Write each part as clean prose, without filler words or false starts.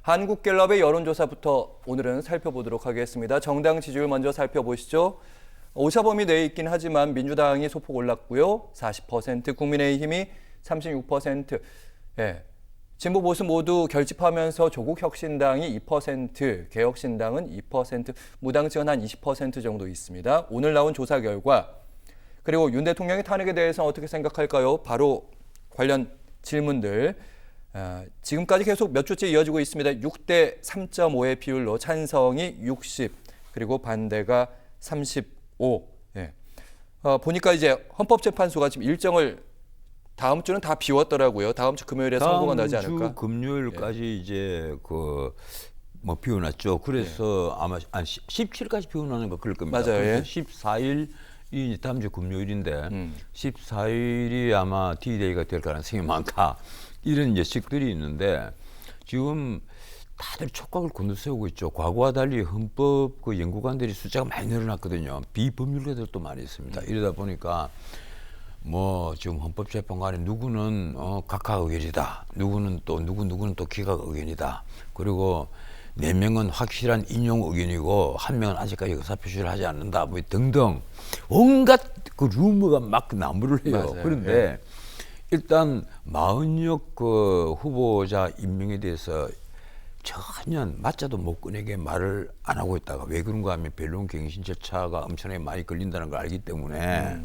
한국갤럽의 여론조사부터 오늘은 살펴보도록 하겠습니다. 정당 지지율 먼저 살펴보시죠. 오차범위 내에 있긴 하지만 민주당이 소폭 올랐고요. 40%, 국민의힘이 36%. 예. 진보 보수 모두 결집하면서 조국혁신당이 2%, 개혁신당은 2%, 무당층은 한 20% 정도 있습니다. 오늘 나온 조사 결과, 그리고 윤 대통령의 탄핵에 대해서는 어떻게 생각할까요? 바로 관련 질문들. 지금까지 계속 몇 주째 이어지고 있습니다. 6대 3.5의 비율로 찬성이 60, 그리고 반대가 35. 예. 보니까 이제 헌법재판소가 지금 일정을 다음 주는 다 비웠더라고요. 다음 주 금요일에 선고가 나지 않을까? 다음 주 금요일까지 이제 뭐 비워놨죠. 그래서 아마 17일까지 비워놓는 거 그럴 겁니다. 맞아요. 그래서 예. 14일이 다음 주 금요일인데 14일이 아마 D-Day가 될 가능성이 많다. 이런 예측들이 있는데 지금 다들 촉각을 곤두세우고 있죠. 과거와 달리 헌법 연구관들이 숫자가 많이 늘어났거든요. 비법률가들도 많이 있습니다. 이러다 보니까 뭐 지금 헌법재판관에 누구는 각하 의견이다. 누구는 또 기각 의견이다. 그리고 4명은 확실한 인용 의견이고 1명은 아직까지 의사표시를 하지 않는다. 뭐 등등 온갖 그 루머가 막 나무를 해요. 맞아요. 그런데 예. 일단 마흔역 후보자 임명에 대해서 전혀 맞자도 못 꺼내게 말을 안 하고 있다가 왜 그런가 하면 변론 갱신 절차가 엄청나게 많이 걸린다는 걸 알기 때문에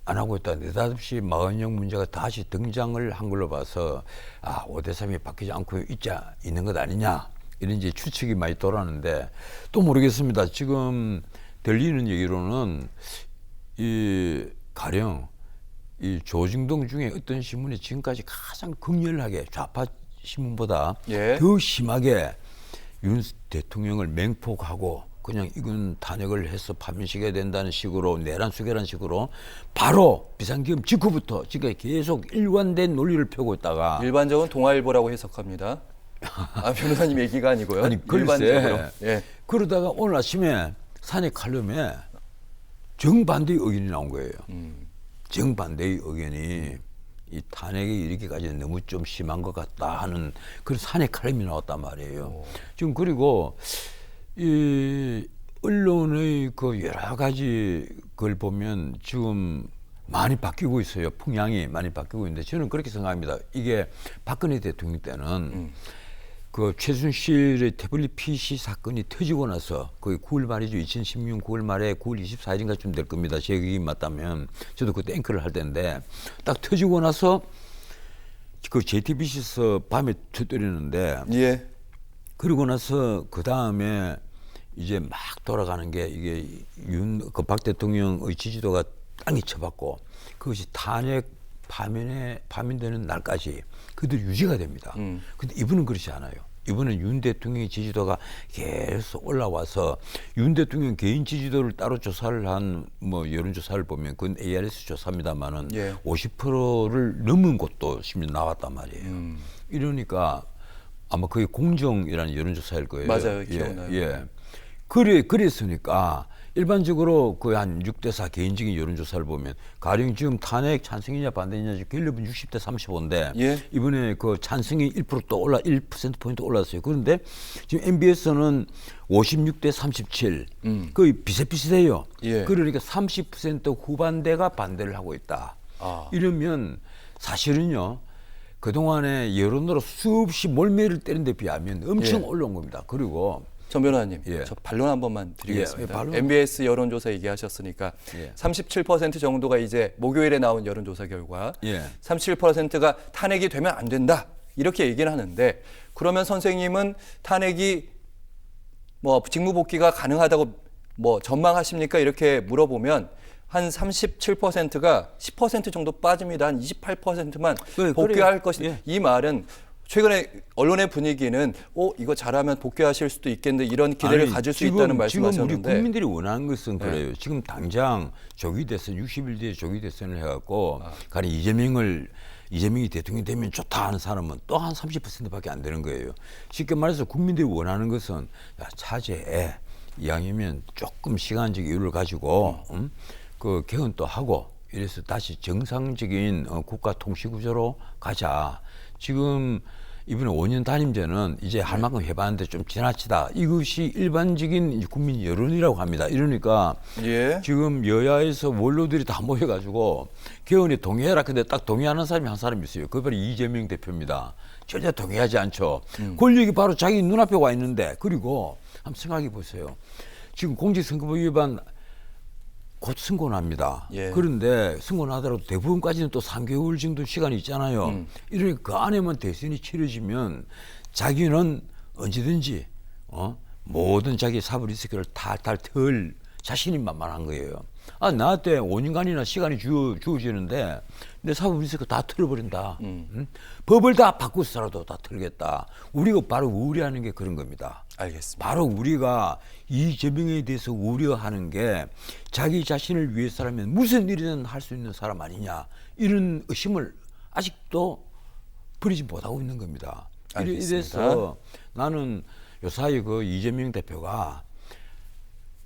안 하고 있다. 느닷없이 마흔역 문제가 다시 등장을 한 걸로 봐서 5대3이 바뀌지 않고 있는 것 아니냐 이런 이제 추측이 많이 돌았는데 또 모르겠습니다. 지금 들리는 얘기로는 가령 이 조중동 중에 어떤 신문이 지금까지 가장 극렬하게 좌파 신문보다 예. 더 심하게 윤 대통령을 맹폭하고 그냥 이건 탄핵을 해서 파면시켜야 된다는 식으로 내란수계라는 식으로 바로 비상계엄 직후부터 지금 계속 일관된 논리를 펴고 있다가 일반적으로 동아일보라고 해석합니다. 변호사님 얘기가 아니고요. 아니 글쎄 일반적으로. 예. 그러다가 오늘 아침에 산의 칼럼에 정반대의 의견이 나온 거예요. 정반대의 의견이 이 탄핵이 이렇게까지 너무 좀 심한 것 같다 하는 그런 산의 칼럼이 나왔단 말이에요. 지금 그리고 이 언론의 그 여러 가지 걸 보면 지금 많이 바뀌고 있어요. 풍향이 많이 바뀌고 있는데 저는 그렇게 생각합니다. 이게 박근혜 대통령 때는 그 최순실의 태블릿 PC 사건이 터지고 나서 거의 9월 말이죠. 2016년 9월 말에 9월 24일인가쯤 될 겁니다. 제 기억이 맞다면 저도 그때 앵커를 할 때인데 딱 터지고 나서 그 JTBC에서 밤에 터뜨리는데 예. 그러고 나서 그 다음에 이제 막 돌아가는 게 이게 박 대통령의 지지도가 땅이 쳐받고 그것이 탄핵 파면되는 날까지 그대로 유지가 됩니다. 근데 이분은 그렇지 않아요. 이분은 윤 대통령의 지지도가 계속 올라와서 윤 대통령 개인 지지도를 따로 조사를 한 뭐 여론조사를 보면 그건 ARS 조사입니다만은 예. 50%를 넘은 곳도 심지어 나왔단 말이에요. 이러니까 아마 그게 공정이라는 여론조사일 거예요. 맞아요. 기억나요. 예. 그랬으니까 일반적으로 거의 한 6대4 개인적인 여론조사를 보면 가령 지금 탄핵 찬성이냐 반대냐 갤럽은 60대 35인데 예. 이번에 그 찬성이 1%또 1%포인트 올랐어요. 그런데 지금 MBS는 56대 37 거의 비슷비슷해요. 예. 그러니까 30% 후반대가 반대를 하고 있다. 이러면 사실은요. 그동안에 여론으로 수없이 몰매를 때린 데 비하면 엄청 예. 올라온 겁니다. 그리고 전 변호사님, 예. 저 반론 한 번만 드리겠습니다. 예, 반론. MBS 여론조사 얘기하셨으니까 예. 37% 정도가 이제 목요일에 나온 여론조사 결과 예. 37%가 탄핵이 되면 안 된다 이렇게 얘기를 하는데 그러면 선생님은 탄핵이 뭐 직무복귀가 가능하다고 뭐 전망하십니까? 이렇게 물어보면 한 37%가 10% 정도 빠집니다. 한 28%만 복귀할 것이다. 예. 이 말은 최근에 언론의 분위기는 이거 잘하면 복귀하실 수도 있겠는데 이런 기대를 가질 수 있다는 말씀하셨는데 지금 우리 국민들이 원하는 것은 그래요. 지금 당장 조기 대선 60일 뒤에 조기 대선을 해갖고 가령 이재명이 대통령이 되면 좋다 하는 사람은 또 한 30%밖에 안 되는 거예요. 쉽게 말해서 국민들이 원하는 것은 차제에 이왕이면 조금 시간적 여유를 가지고 그 개헌도 하고 이래서 다시 정상적인 국가 통치 구조로 가자. 지금 이번에 5년 단임제는 이제 할 만큼 해봤는데 좀 지나치다. 이것이 일반적인 이제 국민 여론이라고 합니다. 이러니까 예. 지금 여야에서 원로들이 다 모여가지고 개헌에 동의해라. 근데 딱 동의하는 사람이 한 사람 있어요. 그게 바로 이재명 대표입니다. 절대 동의하지 않죠. 권력이 바로 자기 눈앞에 와 있는데, 그리고 한번 생각해 보세요. 지금 공직선거법 위반 곧 선고납니다. 예. 그런데 선고나더라도 대부분까지는 또 3개월 정도 시간이 있잖아요. 이러니까 그 안에만 대선이 치러지면 자기는 언제든지 모든 자기 사법 리스크를 탈탈 털 자신이 만만한 거예요. 아, 나한테 5년간이나 시간이 주어지는데 내 사법 리스크 다 털어버린다. 응? 법을 다 바꾸서라도 다 털겠다. 우리가 바로 우려하는 게 그런 겁니다. 알겠습니다. 바로 우리가 이재명에 대해서 우려하는 게 자기 자신을 위해서라면 무슨 일이든 할 수 있는 사람 아니냐, 이런 의심을 아직도 버리지 못하고 있는 겁니다. 알겠습니다. 이래서 나는 요사이 그 이재명 대표가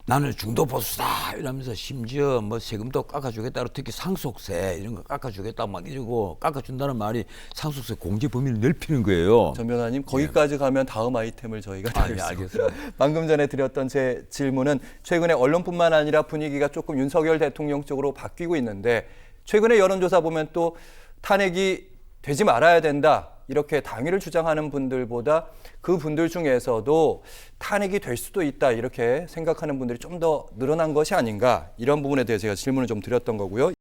나는 중도 보수다 이러면서 심지어 뭐 세금도 깎아주겠다, 특히 상속세 이런 거 깎아주겠다 막 이러고, 깎아준다는 말이 상속세 공제 범위를 넓히는 거예요. 전 변호사님 거기까지 가면 다음 아이템을 저희가 다루겠습니다. 알겠습니다. 방금 전에 드렸던 제 질문은 최근에 언론뿐만 아니라 분위기가 조금 윤석열 대통령 쪽으로 바뀌고 있는데, 최근에 여론조사 보면 또 탄핵이 되지 말아야 된다 이렇게 당위를 주장하는 분들보다 그 분들 중에서도 탄핵이 될 수도 있다 이렇게 생각하는 분들이 좀 더 늘어난 것이 아닌가, 이런 부분에 대해서 제가 질문을 좀 드렸던 거고요.